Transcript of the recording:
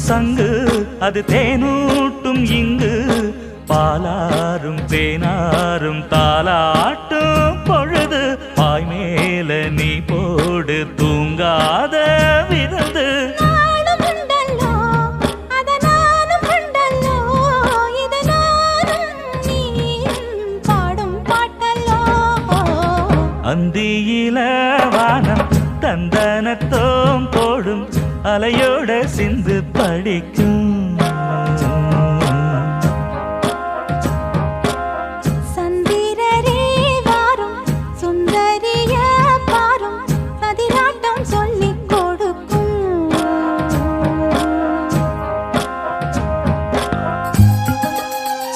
சங்கு அது தேனூட்டும் இங்கு பாலாரும் தேனாரும் தாலாட்டும் பொழுது பாய் மேல நீ போடு தூங்காத விருந்து அந்தியில வானம் தந்தனத்தோம் போடும் அலையோட சிந்து படிக்கும்